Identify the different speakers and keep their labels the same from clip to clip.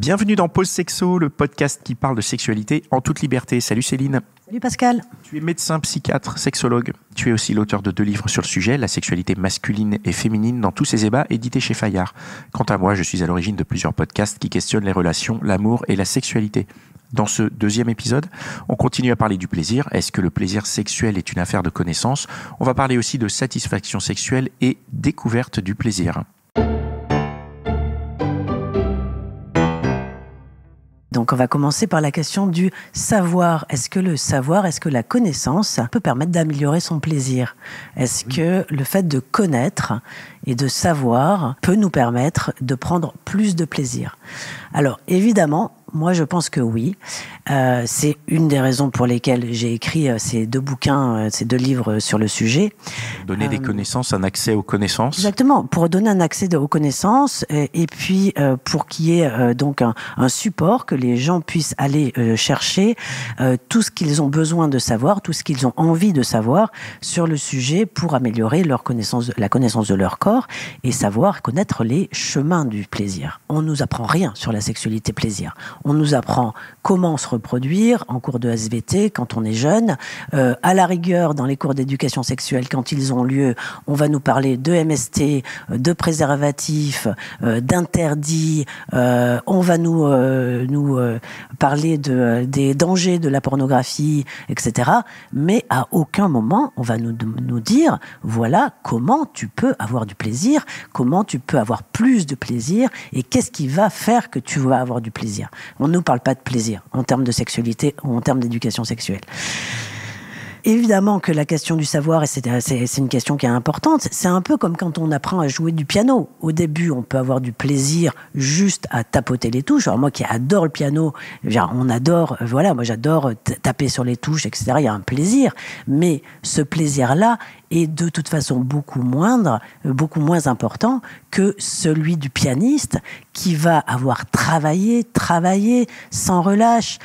Speaker 1: Bienvenue dans Pause Sexo, le podcast qui parle de sexualité en toute liberté. Salut Céline.
Speaker 2: Salut Pascal.
Speaker 1: Tu es médecin, psychiatre, sexologue. Tu es aussi l'auteur de 2 livres sur le sujet, la sexualité masculine et féminine dans tous ses ébats, édités chez Fayard. Quant à moi, je suis à l'origine de plusieurs podcasts qui questionnent les relations, l'amour et la sexualité. Dans ce 2e épisode, on continue à parler du plaisir. Est-ce que le plaisir sexuel est une affaire de connaissance ? On va parler aussi de satisfaction sexuelle et découverte du plaisir.
Speaker 2: Donc on va commencer par la question du savoir. Est-ce que la connaissance peut permettre d'améliorer son plaisir ? Est-ce que le fait de connaître et de savoir peut nous permettre de prendre plus de plaisir ? Alors évidemment, moi je pense que oui. C'est une des raisons pour lesquelles j'ai écrit ces 2 bouquins, ces 2 livres sur le sujet.
Speaker 1: Donner des connaissances, un accès aux connaissances.
Speaker 2: Exactement, pour donner un accès aux connaissances et puis pour qu'il y ait donc un support, que les gens puissent aller chercher tout ce qu'ils ont besoin de savoir, tout ce qu'ils ont envie de savoir sur le sujet pour améliorer la connaissance de leur corps et connaître les chemins du plaisir. On nous apprend rien sur la sexualité plaisir. On nous apprend comment se reproduire en cours de SVT quand on est jeune. À la rigueur, dans les cours d'éducation sexuelle, quand ils ont lieu, on va nous parler de MST, de préservatifs, d'interdits. On va nous parler des dangers de la pornographie, etc. Mais à aucun moment, on va nous dire, voilà comment tu peux avoir du plaisir, comment tu peux avoir plus de plaisir et qu'est-ce qui va faire que tu vas avoir du plaisir. On ne nous parle pas de plaisir en termes de sexualité ou en termes d'éducation sexuelle. Évidemment que la question du savoir, c'est une question qui est importante. C'est un peu comme quand on apprend à jouer du piano. Au début, on peut avoir du plaisir juste à tapoter les touches. Alors moi qui adore le piano, moi j'adore taper sur les touches, etc. Il y a un plaisir. Mais ce plaisir-là est de toute façon beaucoup moins important que celui du pianiste qui va avoir travaillé sans relâche,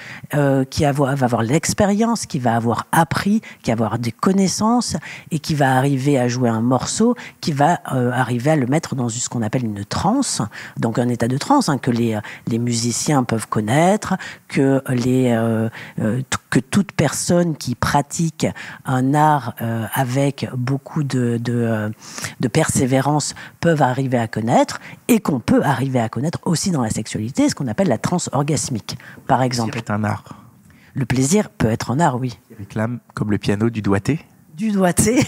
Speaker 2: qui va avoir l'expérience, qui va avoir appris, qui va avoir des connaissances et qui va arriver à jouer un morceau, qui va arriver à le mettre dans ce qu'on appelle une transe, donc un état de transe que les musiciens peuvent connaître, que toute personne qui pratique un art avec beaucoup de persévérance peuvent arriver à connaître et qu'on peut arriver à connaître aussi dans la sexualité, ce qu'on appelle la transe orgasmique, par exemple.
Speaker 1: C'est un art.
Speaker 2: Le plaisir peut être un art, oui.
Speaker 1: Il réclame, comme le piano, du doigté.
Speaker 2: Du doigté,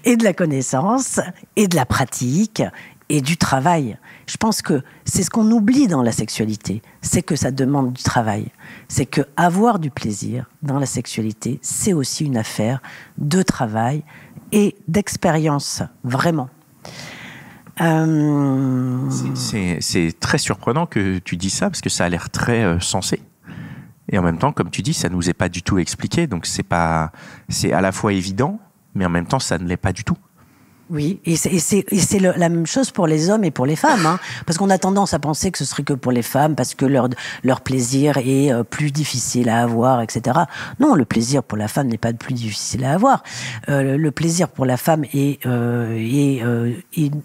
Speaker 2: et de la connaissance, et de la pratique, et du travail. Je pense que c'est ce qu'on oublie dans la sexualité, c'est que ça demande du travail. C'est que avoir du plaisir dans la sexualité, c'est aussi une affaire de travail et d'expérience, vraiment.
Speaker 1: C'est très surprenant que tu dis ça, parce que ça a l'air très sensé. Et en même temps, comme tu dis, ça nous est pas du tout expliqué. Donc c'est à la fois évident, mais en même temps, ça ne l'est pas du tout.
Speaker 2: Oui, et c'est la même chose pour les hommes et pour les femmes, parce qu'on a tendance à penser que ce serait que pour les femmes, parce que leur plaisir est plus difficile à avoir, etc. Non, le plaisir pour la femme n'est pas plus difficile à avoir. Le plaisir pour la femme est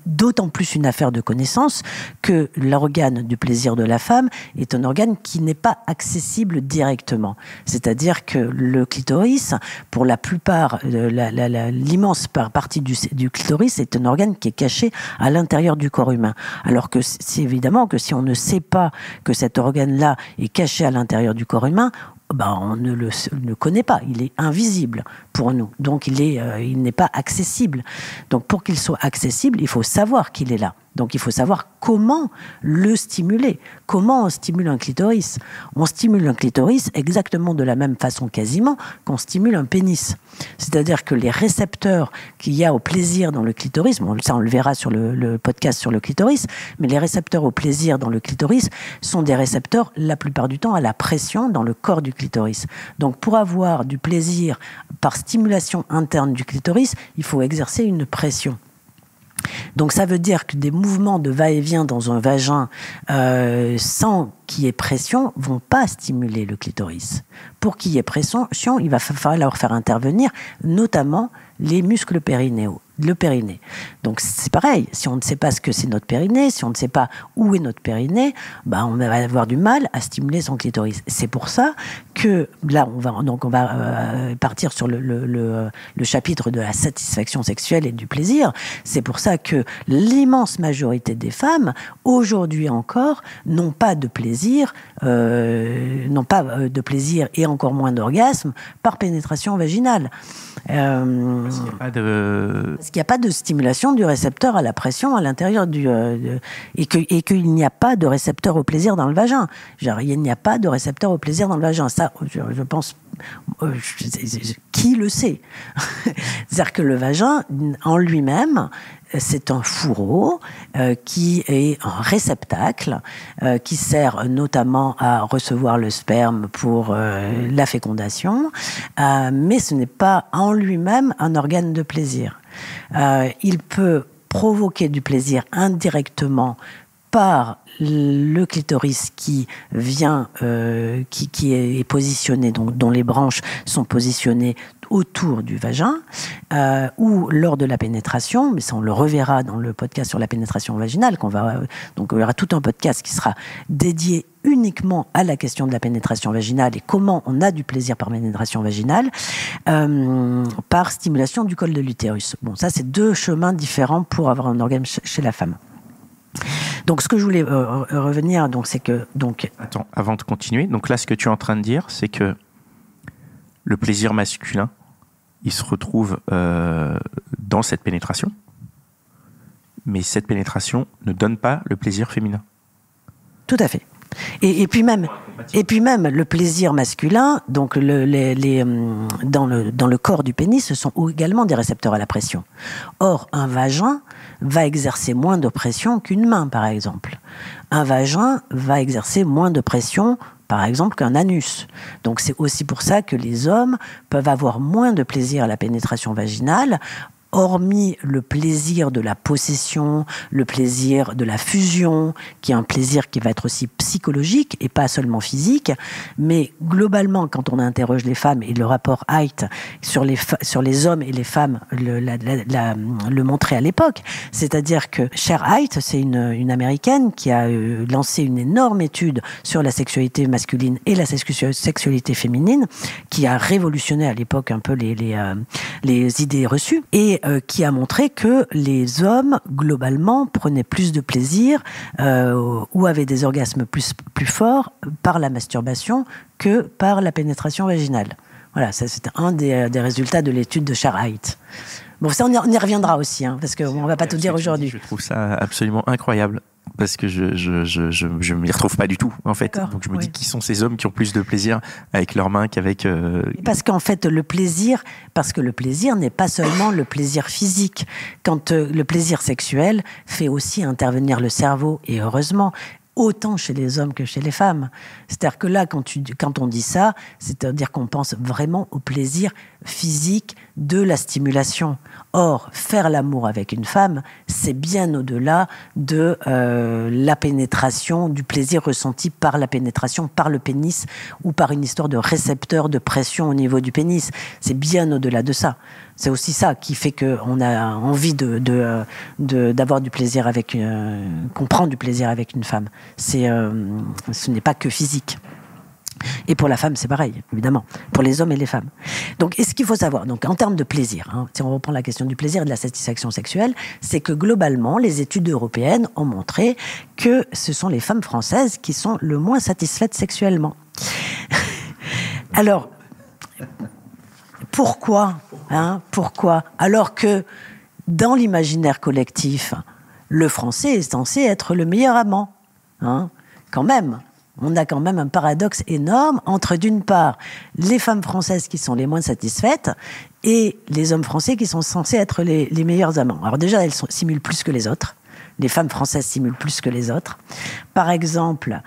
Speaker 2: d'autant plus une affaire de connaissance que l'organe du plaisir de la femme est un organe qui n'est pas accessible directement. C'est-à-dire que le clitoris, pour la plupart, l'immense partie du clitoris, c'est un organe qui est caché à l'intérieur du corps humain. Alors que c'est évidemment que si on ne sait pas que cet organe-là est caché à l'intérieur du corps humain, on ne le connaît pas, il est invisible pour nous, donc il n'est pas accessible. Donc pour qu'il soit accessible, il faut savoir qu'il est là. Donc il faut savoir comment le stimuler. Comment on stimule un clitoris ? On stimule un clitoris exactement de la même façon quasiment qu'on stimule un pénis. C'est-à-dire que les récepteurs qu'il y a au plaisir dans le clitoris, ça on le verra sur le podcast sur le clitoris, mais les récepteurs au plaisir dans le clitoris sont des récepteurs la plupart du temps à la pression dans le corps du clitoris. Donc pour avoir du plaisir par stimulation interne du clitoris, il faut exercer une pression. Donc ça veut dire que des mouvements de va-et-vient dans un vagin sans qu'il y ait pression vont pas stimuler le clitoris. Pour qu'il y ait pression, il va falloir faire intervenir notamment les muscles périnéaux, le périnée. Donc c'est pareil, si on ne sait pas ce que c'est notre périnée, si on ne sait pas où est notre périnée, on va avoir du mal à stimuler son clitoris. C'est pour ça que là, on va partir sur le chapitre de la satisfaction sexuelle et du plaisir. C'est pour ça que l'immense majorité des femmes, aujourd'hui encore, n'ont pas de plaisir et encore moins d'orgasme par pénétration vaginale.
Speaker 1: Parce
Speaker 2: qu'il n'y a pas de stimulation du récepteur à la pression à l'intérieur et qu'il n'y a pas de récepteur au plaisir dans le vagin. Genre, il n'y a pas de récepteur au plaisir dans le vagin. Ça, je pense, qui le sait? C'est-à-dire que le vagin, en lui-même, c'est un fourreau qui est un réceptacle qui sert notamment à recevoir le sperme pour la fécondation, mais ce n'est pas en lui-même un organe de plaisir. Il peut provoquer du plaisir indirectement par le clitoris qui vient, qui est positionné, donc dont les branches sont positionnées autour du vagin, ou lors de la pénétration, mais ça on le reverra dans le podcast sur la pénétration vaginale, donc il y aura tout un podcast qui sera dédié uniquement à la question de la pénétration vaginale et comment on a du plaisir par pénétration vaginale, par stimulation du col de l'utérus. Bon, ça c'est deux chemins différents pour avoir un orgasme chez la femme. Donc, ce que je voulais revenir, c'est que...
Speaker 1: Attends, avant de continuer, donc là, ce que tu es en train de dire, c'est que le plaisir masculin, il se retrouve dans cette pénétration, mais cette pénétration ne donne pas le plaisir féminin.
Speaker 2: Tout à fait. Et puis même le plaisir masculin, donc dans le corps du pénis, ce sont également des récepteurs à la pression. Or, un vagin va exercer moins de pression qu'une main, par exemple. Un vagin va exercer moins de pression, par exemple, qu'un anus. Donc c'est aussi pour ça que les hommes peuvent avoir moins de plaisir à la pénétration vaginale, hormis le plaisir de la possession, le plaisir de la fusion, qui est un plaisir qui va être aussi psychologique et pas seulement physique. Mais globalement, quand on interroge les femmes, et le rapport Haidt sur les hommes et les femmes le montrait à l'époque, c'est-à-dire que Cher Haidt, c'est une américaine qui a lancé une énorme étude sur la sexualité masculine et la sexualité féminine, qui a révolutionné à l'époque un peu les idées reçues, et qui a montré que les hommes, globalement, prenaient plus de plaisir ou avaient des orgasmes plus forts par la masturbation que par la pénétration vaginale. Voilà, ça c'était un des résultats de l'étude de Cher Haidt. Bon, ça on y reviendra aussi, parce qu'on ne va pas tout dire aujourd'hui.
Speaker 1: Je trouve ça absolument incroyable. Parce que je m'y retrouve pas du tout, en fait.
Speaker 2: D'accord,
Speaker 1: donc je me dis, qui sont ces hommes qui ont plus de plaisir avec leurs mains qu'avec...
Speaker 2: Parce qu'en fait, le plaisir n'est pas seulement le plaisir physique. Quand le plaisir sexuel fait aussi intervenir le cerveau, et heureusement, autant chez les hommes que chez les femmes. C'est-à-dire que là, quand on dit ça, c'est-à-dire qu'on pense vraiment au plaisir physique de la stimulation. Or, faire l'amour avec une femme, c'est bien au-delà de la pénétration, du plaisir ressenti par la pénétration, par le pénis, ou par une histoire de récepteur de pression au niveau du pénis. C'est bien au-delà de ça. C'est aussi ça qui fait qu'on a envie d'avoir du plaisir qu'on prend du plaisir avec une femme. Ce n'est pas que physique. Et pour la femme, c'est pareil, évidemment, pour les hommes et les femmes. Donc, et ce qu'il faut savoir, donc, en termes de plaisir, si on reprend la question du plaisir et de la satisfaction sexuelle, c'est que globalement, les études européennes ont montré que ce sont les femmes françaises qui sont le moins satisfaites sexuellement. Alors, pourquoi alors que dans l'imaginaire collectif, le français est censé être le meilleur amant, quand même. On a quand même un paradoxe énorme entre, d'une part, les femmes françaises qui sont les moins satisfaites et les hommes français qui sont censés être les meilleurs amants. Alors déjà, elles simulent plus que les autres. Les femmes françaises simulent plus que les autres. Par exemple,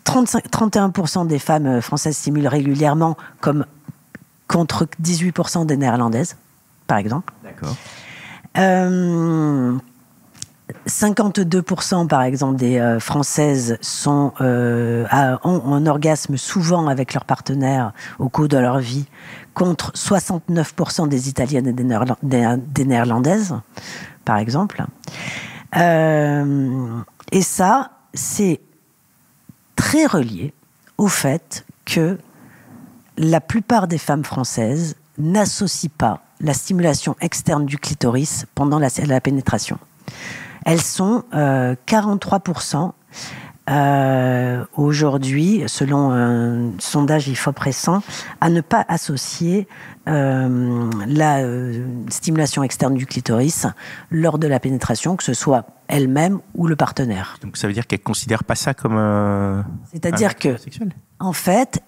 Speaker 2: 31% des femmes françaises simulent régulièrement, contre 18% des néerlandaises, par exemple.
Speaker 1: D'accord.
Speaker 2: 52% par exemple des Françaises ont un orgasme souvent avec leur partenaire au cours de leur vie, contre 69% des Italiennes et des Néerlandaises, par exemple. Et ça, c'est très relié au fait que la plupart des femmes françaises n'associent pas la stimulation externe du clitoris pendant la pénétration. Elles sont 43% aujourd'hui, selon un sondage IFOP récent, à ne pas associer la stimulation externe du clitoris lors de la pénétration, que ce soit elle-même ou le partenaire.
Speaker 1: Donc ça veut dire qu'elle ne considère pas ça comme
Speaker 2: c'est-à-dire que,
Speaker 1: sexuel.
Speaker 2: En fait,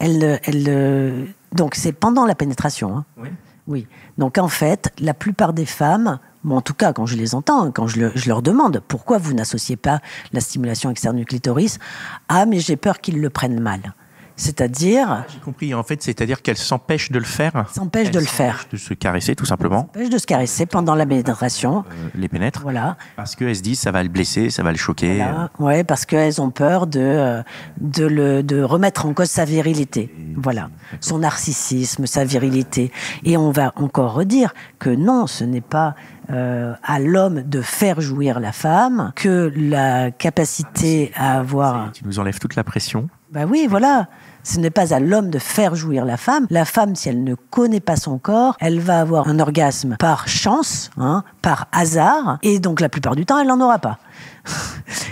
Speaker 2: donc c'est pendant la pénétration. Hein.
Speaker 1: Oui.
Speaker 2: Oui. Donc en fait, la plupart des femmes, en tout cas quand je les entends, quand je leur demande pourquoi vous n'associez pas la stimulation externe du clitoris, ah mais j'ai peur qu'ils le prennent mal. C'est-à-dire...
Speaker 1: J'ai compris, en fait, c'est-à-dire qu'elle s'empêche de le faire.
Speaker 2: S'empêche de le faire.
Speaker 1: De se caresser, tout simplement.
Speaker 2: S'empêche de se caresser pendant la pénétration.
Speaker 1: Les pénètre.
Speaker 2: Voilà.
Speaker 1: Parce qu'elles se disent ça va le blesser, ça va le choquer.
Speaker 2: Voilà. Ouais, parce qu'elles ont peur de remettre en cause sa virilité. Voilà. Son narcissisme, sa virilité. Et on va encore redire que non, ce n'est pas à l'homme de faire jouir la femme, que la capacité à avoir...
Speaker 1: Tu nous enlèves toute la pression.
Speaker 2: Ben oui, voilà. Ce n'est pas à l'homme de faire jouir la femme. La femme, si elle ne connaît pas son corps, elle va avoir un orgasme par chance, par hasard, et donc la plupart du temps, elle n'en aura pas.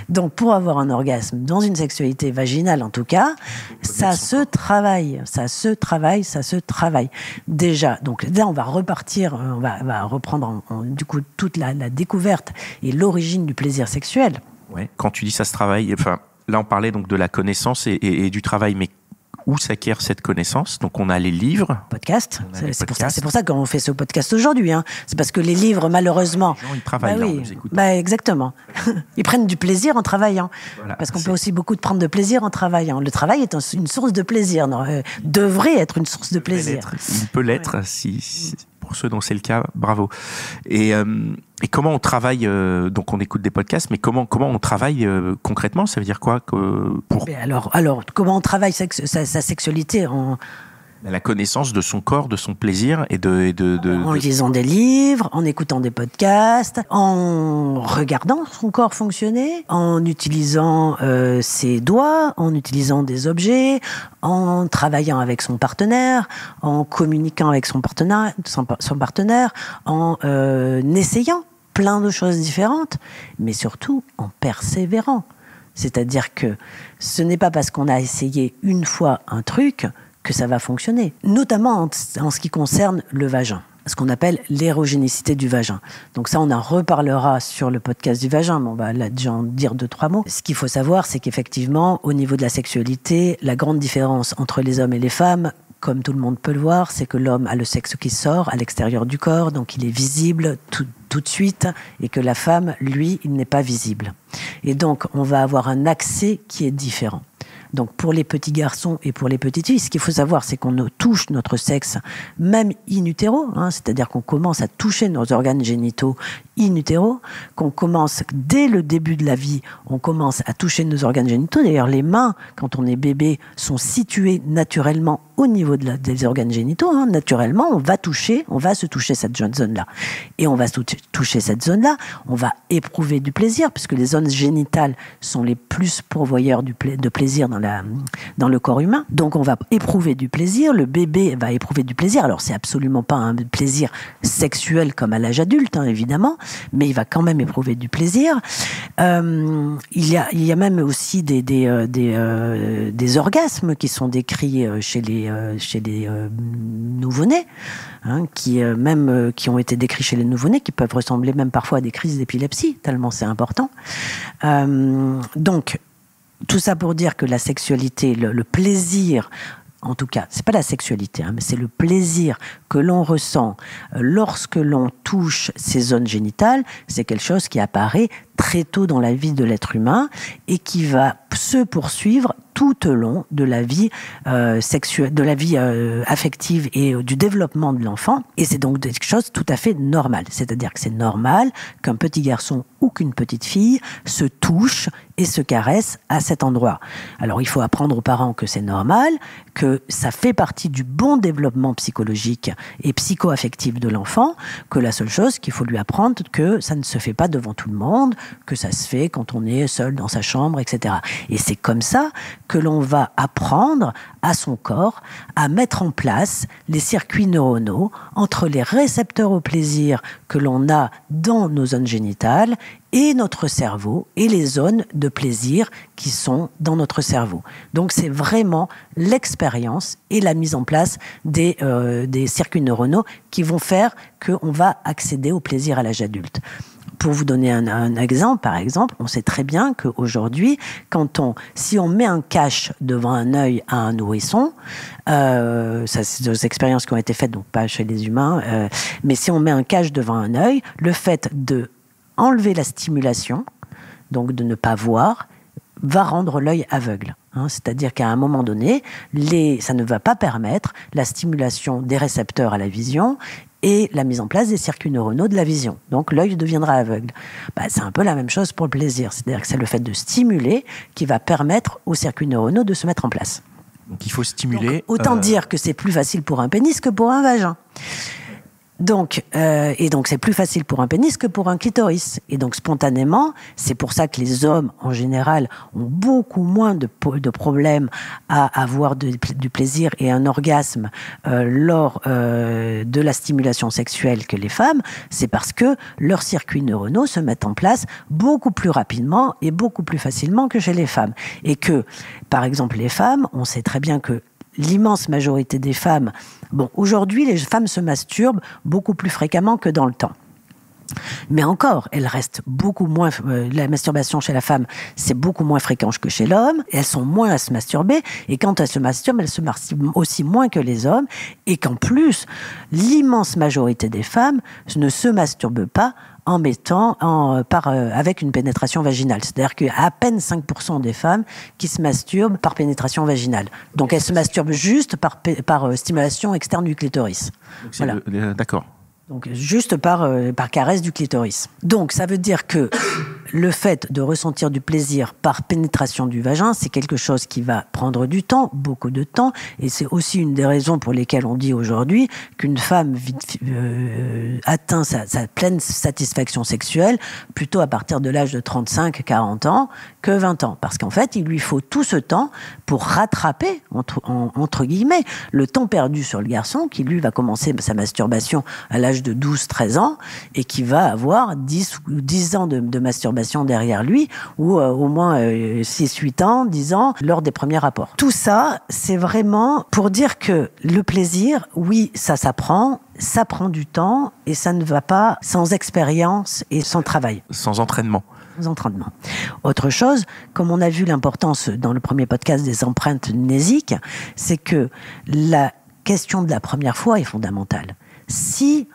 Speaker 2: Donc pour avoir un orgasme dans une sexualité vaginale, en tout cas, ça se travaille. Déjà, donc là, on va repartir, on va reprendre du coup toute la découverte et l'origine du plaisir sexuel.
Speaker 1: Ouais. Quand tu dis ça se travaille, enfin, là on parlait donc de la connaissance et du travail, mais où s'acquiert cette connaissance? Donc on a les livres.
Speaker 2: Podcast. C'est pour ça qu'on fait ce podcast aujourd'hui. Hein. C'est parce que les livres, malheureusement...
Speaker 1: Les gens, ils travaillent,
Speaker 2: oui.
Speaker 1: là, on nous écoute.
Speaker 2: Exactement. Ils prennent du plaisir en travaillant.
Speaker 1: Voilà,
Speaker 2: parce qu'on peut aussi beaucoup prendre de plaisir en travaillant. Le travail est une source de plaisir. Devrait être une source de plaisir.
Speaker 1: Il peut l'être, si pour ceux dont c'est le cas, bravo. Et comment on travaille, donc on écoute des podcasts, mais comment on travaille concrètement? Ça veut dire quoi
Speaker 2: alors, comment on travaille sa sexualité
Speaker 1: la connaissance de son corps, de son plaisir
Speaker 2: en lisant des livres, en écoutant des podcasts, en regardant son corps fonctionner, en utilisant ses doigts, en utilisant des objets, en travaillant avec son partenaire, en communiquant avec son partenaire, en essayant plein de choses différentes, mais surtout en persévérant. C'est-à-dire que ce n'est pas parce qu'on a essayé une fois un truc que ça va fonctionner, notamment en ce qui concerne le vagin, ce qu'on appelle l'érogénicité du vagin. Donc ça, on en reparlera sur le podcast du vagin, mais on va là déjà en dire 2-3 mots. Ce qu'il faut savoir, c'est qu'effectivement, au niveau de la sexualité, la grande différence entre les hommes et les femmes, comme tout le monde peut le voir, c'est que l'homme a le sexe qui sort à l'extérieur du corps, donc il est visible tout de suite, et que la femme, lui, il n'est pas visible. Et donc, on va avoir un accès qui est différent. Donc pour les petits garçons et pour les petites filles, ce qu'il faut savoir, c'est qu'on touche notre sexe même in utero, c'est-à-dire qu'on commence à toucher nos organes génitaux in utero, qu'on commence dès le début de la vie, on commence à toucher nos organes génitaux. D'ailleurs, les mains, quand on est bébé, sont situées naturellement au niveau des organes génitaux. Naturellement, on va se toucher cette zone-là. Et on va toucher cette zone-là, on va éprouver du plaisir, puisque les zones génitales sont les plus pourvoyeurs de plaisir dans le corps humain. Donc on va éprouver du plaisir, le bébé va éprouver du plaisir. Alors c'est absolument pas un plaisir sexuel comme à l'âge adulte, évidemment, mais il va quand même éprouver du plaisir. Il y a même aussi des orgasmes qui sont décrits chez les nouveau-nés, qui ont été décrits chez les nouveau-nés, qui peuvent ressembler même parfois à des crises d'épilepsie, tellement c'est important. Donc, tout ça pour dire que la sexualité, le plaisir, en tout cas, c'est pas la sexualité, mais c'est le plaisir que l'on ressent lorsque l'on touche ces zones génitales, c'est quelque chose qui apparaît très tôt dans la vie de l'être humain et qui va se poursuivre tout au long de la vie sexuelle, de la vie affective et du développement de l'enfant. Et c'est donc des choses tout à fait normales. C'est-à-dire que c'est normal qu'un petit garçon ou qu'une petite fille se touche et se caresse à cet endroit. Alors il faut apprendre aux parents que c'est normal, que ça fait partie du bon développement psychologique et psycho-affectif de l'enfant, que la seule chose qu'il faut lui apprendre, que ça ne se fait pas devant tout le monde, que ça se fait quand on est seul dans sa chambre, etc. Et c'est comme ça que l'on va apprendre à son corps à mettre en place les circuits neuronaux entre les récepteurs au plaisir que l'on a dans nos zones génitales et notre cerveau et les zones de plaisir qui sont dans notre cerveau. Donc c'est vraiment l'expérience et la mise en place des circuits neuronaux qui vont faire qu'on va accéder au plaisir à l'âge adulte. Pour vous donner un exemple, par exemple, on sait très bien qu'aujourd'hui, si on met un cache devant un œil à un nourrisson, ça c'est des expériences qui ont été faites, donc pas chez les humains, mais si on met un cache devant un œil, le fait de enlever la stimulation, donc de ne pas voir, va rendre l'œil aveugle. C'est-à-dire qu'à un moment donné, ça ne va pas permettre la stimulation des récepteurs à la vision et la mise en place des circuits neuronaux de la vision. Donc l'œil deviendra aveugle. C'est un peu la même chose pour le plaisir. C'est-à-dire que c'est le fait de stimuler qui va permettre aux circuits neuronaux de se mettre en place.
Speaker 1: Donc il faut stimuler...
Speaker 2: Donc, autant dire que c'est plus facile pour un pénis que pour un vagin. Donc c'est plus facile pour un pénis que pour un clitoris. Et donc spontanément, c'est pour ça que les hommes, en général, ont beaucoup moins de problèmes à avoir du plaisir et un orgasme lors de la stimulation sexuelle que les femmes. C'est parce que leurs circuits neuronaux se mettent en place beaucoup plus rapidement et beaucoup plus facilement que chez les femmes. Et que, par exemple, les femmes, on sait très bien que l'immense majorité des femmes... aujourd'hui, les femmes se masturbent beaucoup plus fréquemment que dans le temps. Mais encore, elle reste beaucoup moins... la masturbation chez la femme, c'est beaucoup moins fréquent que chez l'homme. Elles sont moins à se masturber. Et quand elles se masturbent aussi moins que les hommes. Et qu'en plus, l'immense majorité des femmes ne se masturbent pas avec une pénétration vaginale. C'est-à-dire qu'il y a à peine 5% des femmes qui se masturbent par pénétration vaginale. Donc elles se masturbent juste par stimulation externe du clitoris.
Speaker 1: Voilà. D'accord.
Speaker 2: Donc juste par caresse du clitoris. Donc ça veut dire que le fait de ressentir du plaisir par pénétration du vagin, c'est quelque chose qui va prendre du temps, beaucoup de temps, et c'est aussi une des raisons pour lesquelles on dit aujourd'hui qu'une femme atteint sa pleine satisfaction sexuelle plutôt à partir de l'âge de 35-40 ans que 20 ans. Parce qu'en fait, il lui faut tout ce temps pour rattraper, entre guillemets, le temps perdu sur le garçon qui, lui, va commencer sa masturbation à l'âge de 12-13 ans et qui va avoir 10 ans de masturbation derrière lui, ou au moins 6-8 ans, 10 ans, lors des premiers rapports. Tout ça, c'est vraiment pour dire que le plaisir, oui, ça s'apprend, ça prend du temps, et ça ne va pas sans expérience et sans travail.
Speaker 1: Sans entraînement.
Speaker 2: Autre chose, comme on a vu l'importance dans le premier podcast des empreintes mnésiques, c'est que la question de la première fois est fondamentale. Si,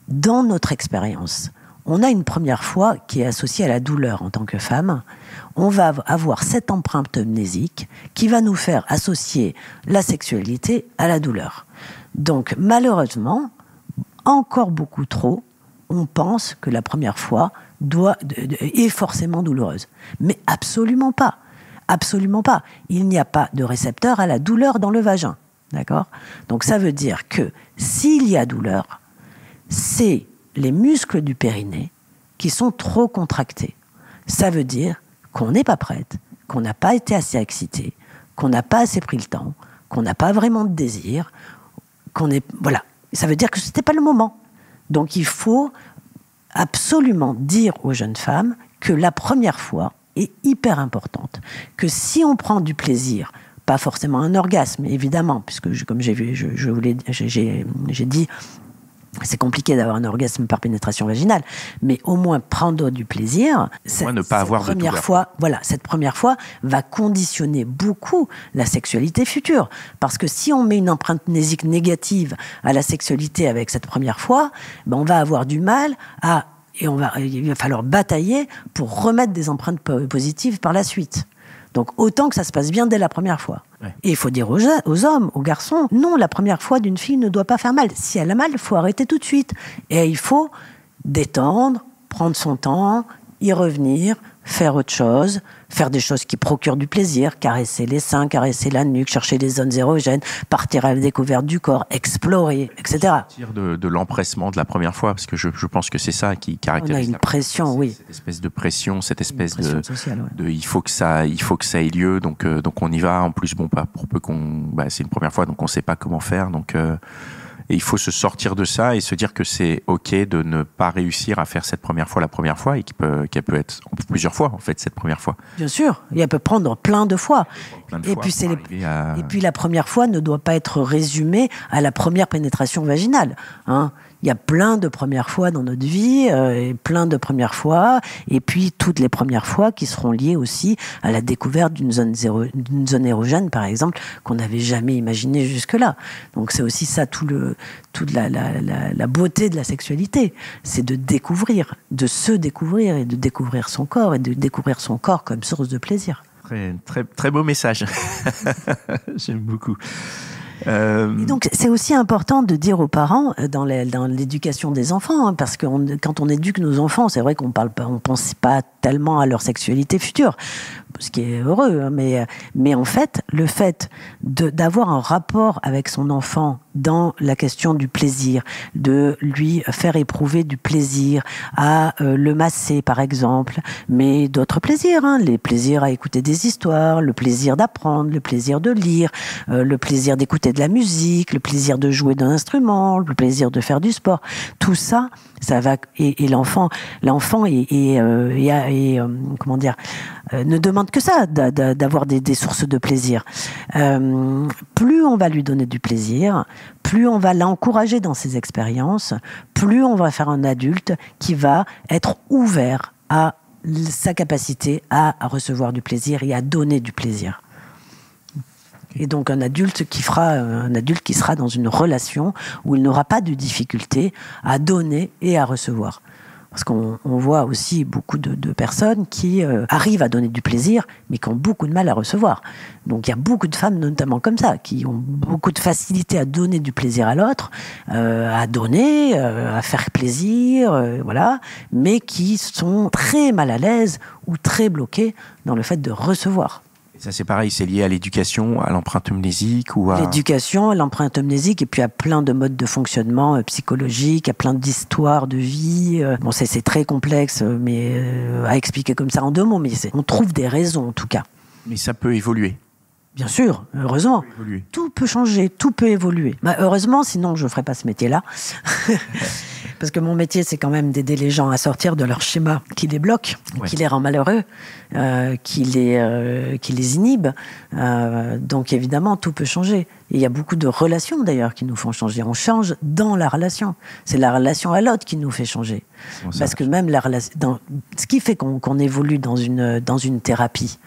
Speaker 2: dans notre expérience, on a une première fois qui est associée à la douleur en tant que femme, on va avoir cette empreinte mnésique qui va nous faire associer la sexualité à la douleur. Donc, malheureusement, encore beaucoup trop, on pense que la première fois est forcément douloureuse. Mais absolument pas. Absolument pas. Il n'y a pas de récepteur à la douleur dans le vagin. D'accord ? Donc, ça veut dire que s'il y a douleur, c'est les muscles du périnée qui sont trop contractés. Ça veut dire qu'on n'est pas prête, qu'on n'a pas été assez excité, qu'on n'a pas assez pris le temps, qu'on n'a pas vraiment de désir, voilà. Ça veut dire que c'était pas le moment. Donc il faut absolument dire aux jeunes femmes que la première fois est hyper importante, que si on prend du plaisir, pas forcément un orgasme, évidemment, puisque comme j'ai dit, c'est compliqué d'avoir un orgasme par pénétration vaginale, mais au moins prendre du plaisir.
Speaker 1: Ne pas avoir de douleur.
Speaker 2: Cette première fois va conditionner beaucoup la sexualité future. Parce que si on met une empreinte mnésique négative à la sexualité avec cette première fois, on va avoir du mal à Et il va falloir batailler pour remettre des empreintes positives par la suite. Donc autant que ça se passe bien dès la première fois. Ouais. Et il faut dire aux hommes, aux garçons, non, la première fois d'une fille ne doit pas faire mal. Si elle a mal, il faut arrêter tout de suite. Et il faut détendre, prendre son temps, y revenir, faire autre chose, faire des choses qui procurent du plaisir, caresser les seins, caresser la nuque, chercher des zones érogènes, partir à la découverte du corps, explorer, etc.
Speaker 1: Sortir de l'empressement de la première fois, parce que je pense que c'est ça qui caractérise.
Speaker 2: On a une pression, oui.
Speaker 1: Cette espèce de pression, cette espèce
Speaker 2: sociale, ouais.
Speaker 1: il faut que ça ait lieu, donc on y va. En plus, bon, pas pour peu c'est une première fois, donc on sait pas comment faire, donc. Et il faut se sortir de ça et se dire que c'est OK de ne pas réussir à faire cette première fois la première fois et qu'elle peut être plusieurs fois, en fait, cette première fois.
Speaker 2: Bien sûr. Elle peut prendre plein de fois. Et puis la première fois ne doit pas être résumée à la première pénétration vaginale. Hein. Il y a plein de premières fois dans notre vie, et plein de premières fois, et puis toutes les premières fois qui seront liées aussi à la découverte d'une zone érogène, par exemple, qu'on n'avait jamais imaginé jusque-là. Donc c'est aussi ça toute la beauté de la sexualité, c'est de découvrir, de se découvrir et de découvrir son corps et de découvrir son corps comme source de plaisir.
Speaker 1: Très, très, très beau message. J'aime beaucoup.
Speaker 2: Et donc, c'est aussi important de dire aux parents dans l'éducation des enfants, hein, parce que quand on éduque nos enfants, c'est vrai qu'on pense pas tellement à leur sexualité future, ce qui est heureux, hein, mais en fait, le fait d'avoir un rapport avec son enfant dans la question du plaisir, de lui faire éprouver du plaisir, à le masser par exemple, mais d'autres plaisirs, hein, les plaisirs à écouter des histoires, le plaisir d'apprendre, le plaisir de lire, le plaisir d'écouter de la musique, le plaisir de jouer d'un instrument, le plaisir de faire du sport, tout ça, ça va, et l'enfant comment dire, ne demande que ça, d'avoir des sources de plaisir. Plus on va lui donner du plaisir, plus on va l'encourager dans ses expériences, plus on va faire un adulte qui va être ouvert à sa capacité à recevoir du plaisir et à donner du plaisir. Et donc un adulte qui sera dans une relation où il n'aura pas de difficulté à donner et à recevoir. Parce qu'on voit aussi beaucoup de personnes qui arrivent à donner du plaisir, mais qui ont beaucoup de mal à recevoir. Donc il y a beaucoup de femmes, notamment comme ça, qui ont beaucoup de facilité à donner du plaisir à l'autre, à donner, à faire plaisir, voilà, mais qui sont très mal à l'aise ou très bloquées dans le fait de recevoir.
Speaker 1: Et ça, c'est pareil, c'est lié à l'éducation, à l'empreinte amnésique ou à...
Speaker 2: L'éducation, à l'empreinte amnésique, et puis à plein de modes de fonctionnement psychologiques, à plein d'histoires de vie. Bon, c'est très complexe, mais à expliquer comme ça en 2 mots, mais on trouve des raisons en tout cas.
Speaker 1: Mais ça peut évoluer.
Speaker 2: Bien sûr, heureusement. Tout peut changer, tout peut évoluer. Bah, heureusement, sinon je ne ferais pas ce métier-là. Parce que mon métier, c'est quand même d'aider les gens à sortir de leur schéma qui les bloque, ouais, qui les rend malheureux, qui les inhibe. Donc évidemment, tout peut changer. Et il y a beaucoup de relations d'ailleurs qui nous font changer. On change dans la relation. C'est la relation à l'autre qui nous fait changer. Parce que même ce qui fait qu'on évolue dans une thérapie,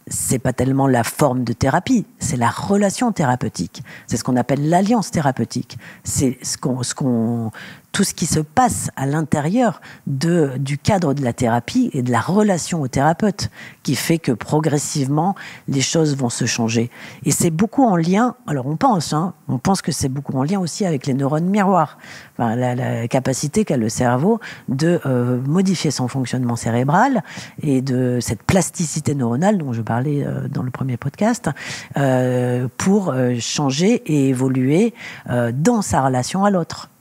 Speaker 2: c'est pas tellement la forme de thérapie, c'est la relation thérapeutique. C'est ce qu'on appelle l'alliance thérapeutique. C'est tout ce qui se passe à l'intérieur du cadre de la thérapie et de la relation au thérapeute qui fait que progressivement les choses vont se changer. Et c'est beaucoup en lien, alors on pense que c'est beaucoup en lien aussi avec les neurones miroirs, enfin, la capacité qu'a le cerveau de modifier son fonctionnement cérébral et de cette plasticité neuronale dont je parlais dans le premier podcast pour changer et évoluer dans sa relation à l'autre.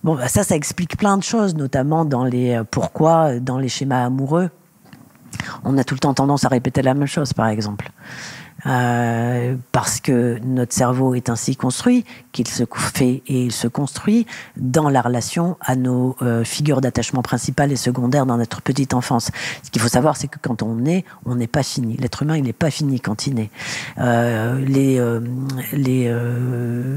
Speaker 2: Bon, ça explique plein de choses, notamment pourquoi dans les schémas amoureux, on a tout le temps tendance à répéter la même chose, par exemple. Parce que notre cerveau est ainsi construit qu'il se fait et il se construit dans la relation à nos figures d'attachement principales et secondaires dans notre petite enfance. Ce qu'il faut savoir, c'est que quand on n'est pas fini. L'être humain, il n'est pas fini quand il naît. Les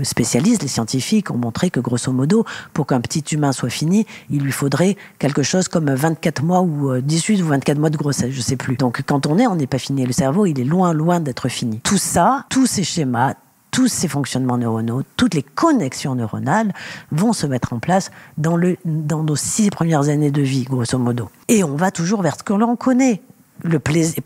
Speaker 2: spécialistes, les scientifiques ont montré que grosso modo, pour qu'un petit humain soit fini, il lui faudrait quelque chose comme 24 mois ou 18 ou 24 mois de grossesse, je sais plus. Donc quand on n'est pas fini. Le cerveau, il est loin d'être fini. Tout ça, tous ces schémas, tous ces fonctionnements neuronaux, toutes les connexions neuronales vont se mettre en place dans nos 6 premières années de vie, grosso modo. Et on va toujours vers ce que l'on connaît. Le plaisir,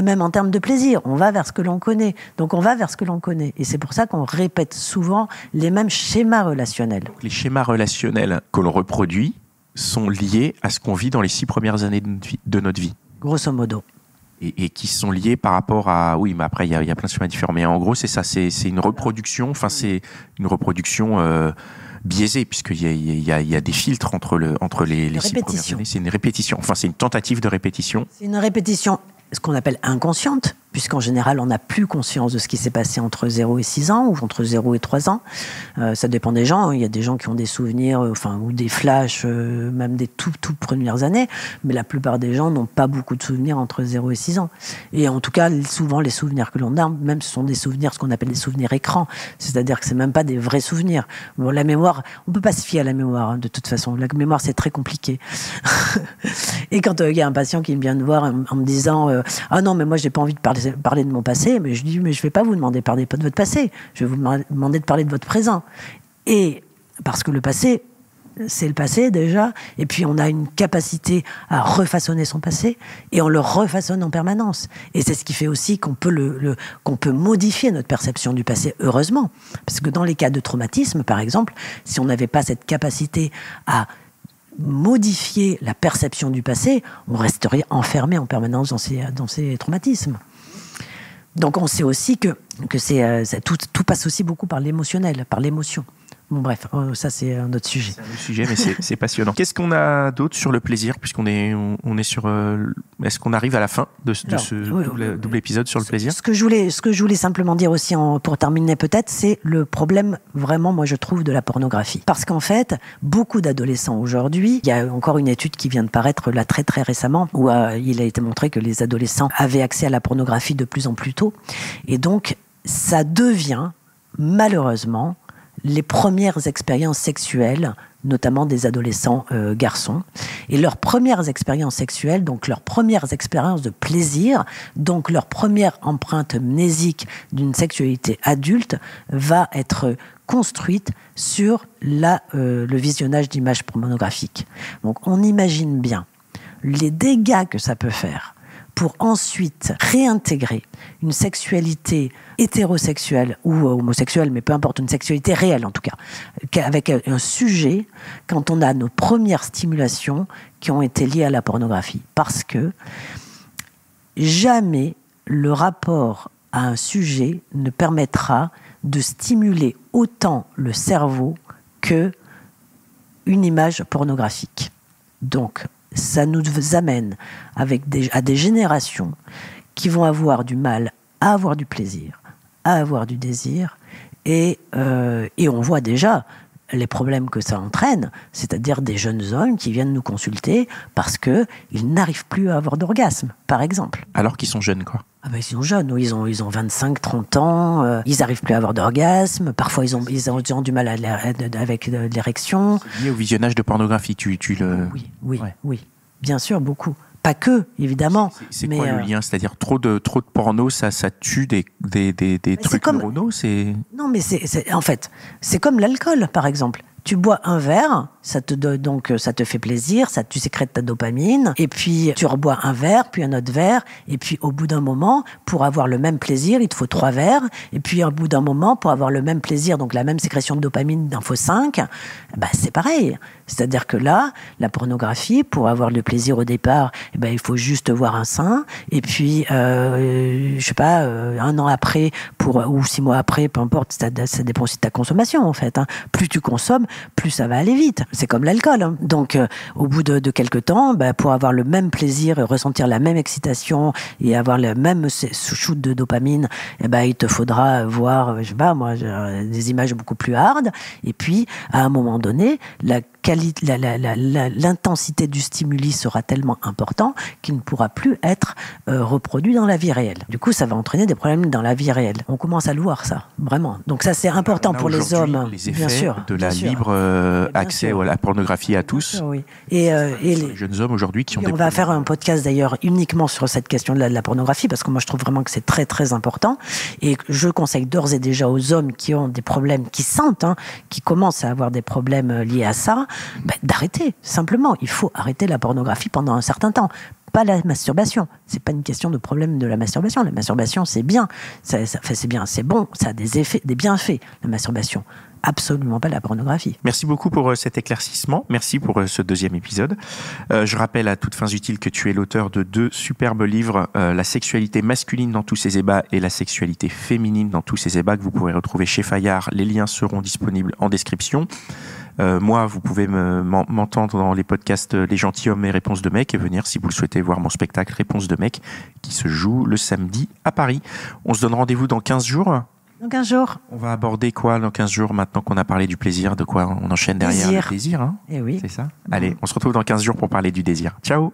Speaker 2: même en termes de plaisir, on va vers ce que l'on connaît. Donc on va vers ce que l'on connaît. Et c'est pour ça qu'on répète souvent les mêmes schémas relationnels.
Speaker 1: Donc, les schémas relationnels que l'on reproduit sont liés à ce qu'on vit dans les 6 premières années de notre vie.
Speaker 2: Grosso modo.
Speaker 1: Et qui sont liés par rapport à... Oui, mais après, il y a plein de schémas différents. Mais en gros, c'est ça, c'est une reproduction, c'est une reproduction biaisée, puisqu'il y a des filtres entre les 6 premières années. C'est une répétition, c'est une tentative de répétition.
Speaker 2: C'est une répétition, ce qu'on appelle inconsciente, puisqu'en général, on n'a plus conscience de ce qui s'est passé entre 0 et 6 ans, ou entre 0 et 3 ans. Ça dépend des gens. Il y a des gens qui ont des souvenirs, ou des flashs, même des toutes premières années, mais la plupart des gens n'ont pas beaucoup de souvenirs entre 0 et 6 ans. Et en tout cas, souvent, les souvenirs que l'on a, même ce sont des souvenirs, ce qu'on appelle des souvenirs écrans, c'est-à-dire que c'est même pas des vrais souvenirs. Bon, la mémoire, on peut pas se fier à la mémoire, de toute façon. La mémoire, c'est très compliqué. Et quand il y a un patient qui vient me voir en me disant ah non, mais moi, j'ai pas envie de parler de mon passé, mais je dis, mais je vais pas vous demander de parler de votre passé, je vais vous demander de parler de votre présent. Et parce que le passé, c'est le passé déjà, et puis on a une capacité à refaçonner son passé, et on le refaçonne en permanence. Et c'est ce qui fait aussi qu'on peut qu'on peut modifier notre perception du passé, heureusement. Parce que dans les cas de traumatisme, par exemple, si on n'avait pas cette capacité à modifier la perception du passé, on resterait enfermé en permanence dans ces traumatismes. Donc on sait aussi que tout passe aussi beaucoup par l'émotionnel, par l'émotion. Bon bref, ça c'est un autre sujet.
Speaker 1: C'est un autre sujet, mais c'est passionnant. Qu'est-ce qu'on a d'autre sur le plaisir, puisqu'on est sur... est-ce qu'on arrive à la fin de ce double épisode sur le plaisir ?
Speaker 2: Ce que je voulais simplement dire aussi, pour terminer peut-être, c'est le problème vraiment, moi je trouve, de la pornographie. Parce qu'en fait, beaucoup d'adolescents aujourd'hui, il y a encore une étude qui vient de paraître là très très récemment, où il a été montré que les adolescents avaient accès à la pornographie de plus en plus tôt. Et donc, ça devient, malheureusement, les premières expériences sexuelles, notamment des adolescents garçons. Et leurs premières expériences sexuelles, donc leurs premières expériences de plaisir, donc leur première empreinte mnésique d'une sexualité adulte, va être construite sur le visionnage d'images pornographiques. Donc on imagine bien les dégâts que ça peut faire pour ensuite réintégrer une sexualité hétérosexuelle ou homosexuelle, mais peu importe, une sexualité réelle en tout cas, avec un sujet quand on a nos premières stimulations qui ont été liées à la pornographie. Parce que jamais le rapport à un sujet ne permettra de stimuler autant le cerveau que une image pornographique. Donc, ça nous amène à des générations qui vont avoir du mal à avoir du plaisir, à avoir du désir, et on voit déjà les problèmes que ça entraîne, c'est-à-dire des jeunes hommes qui viennent nous consulter parce qu'ils n'arrivent plus à avoir d'orgasme, par exemple.
Speaker 1: Alors qu'ils sont jeunes, quoi.
Speaker 2: Ah ben, ils sont jeunes, ils ont 25, 30 ans, ils n'arrivent plus à avoir d'orgasme, parfois ils ont du mal avec l'érection.
Speaker 1: C'est lié au visionnage de pornographie,
Speaker 2: Oui, bien sûr, beaucoup. Pas que, évidemment.
Speaker 1: C'est quoi le lien ? C'est-à-dire trop de porno, ça tue des trucs neuronaux,
Speaker 2: Non, mais en fait, c'est comme l'alcool, par exemple. Tu bois un verre, ça te fait plaisir, tu sécrètes ta dopamine, et puis tu rebois un verre, puis un autre verre, et puis au bout d'un moment, pour avoir le même plaisir, il te faut 3 verres, et puis au bout d'un moment, pour avoir le même plaisir, donc la même sécrétion de dopamine, il en faut 5, c'est pareil. C'est-à-dire que là, la pornographie, pour avoir le plaisir au départ, il faut juste voir un sein, et puis, je sais pas, 1 an après, ou 6 mois après, peu importe, ça dépend aussi de ta consommation, en fait. Plus tu consommes, plus ça va aller vite. C'est comme l'alcool. Hein. Donc, au bout de quelques temps, pour avoir le même plaisir, ressentir la même excitation et avoir le même shoot de dopamine, il te faudra voir, je sais pas moi, des images beaucoup plus hard. Et puis, à un moment donné, l'intensité du stimuli sera tellement important qu'il ne pourra plus être reproduit dans la vie réelle. Du coup, ça va entraîner des problèmes dans la vie réelle. On commence à le voir, ça, vraiment. Donc ça, c'est important pour les hommes.
Speaker 1: Les effets
Speaker 2: bien sûr,
Speaker 1: de la libre accès à la pornographie à tous.
Speaker 2: Sûr, oui. Et les
Speaker 1: jeunes hommes aujourd'hui qui ont des
Speaker 2: on va faire un podcast d'ailleurs uniquement sur cette question de la pornographie, parce que moi je trouve vraiment que c'est très très important, et je conseille d'ores et déjà aux hommes qui ont des problèmes, qui sentent, qui commencent à avoir des problèmes liés à ça, d'arrêter, simplement. Il faut arrêter la pornographie pendant un certain temps. Pas la masturbation. C'est pas une question de problème de la masturbation. La masturbation, c'est bien. C'est bien, c'est bon. Ça a des effets, des bienfaits, la masturbation. Absolument pas la pornographie.
Speaker 1: Merci beaucoup pour cet éclaircissement. Merci pour ce deuxième épisode. Je rappelle à toutes fins utiles que tu es l'auteur de 2 superbes livres, La sexualité masculine dans tous ses ébats et La sexualité féminine dans tous ses ébats, que vous pourrez retrouver chez Fayard. Les liens seront disponibles en description. Moi, vous pouvez m'entendre dans les podcasts Les Gentilshommes et Réponses de Mec et venir si vous le souhaitez voir mon spectacle Réponses de Mec qui se joue le samedi à Paris. On se donne rendez-vous dans 15 jours.
Speaker 2: Dans 15 jours.
Speaker 1: On va aborder quoi dans 15 jours maintenant qu'on a parlé du plaisir? De quoi on enchaîne derrière? Le désir,
Speaker 2: Eh oui.
Speaker 1: C'est ça? Allez, on se retrouve dans 15 jours pour parler du désir. Ciao!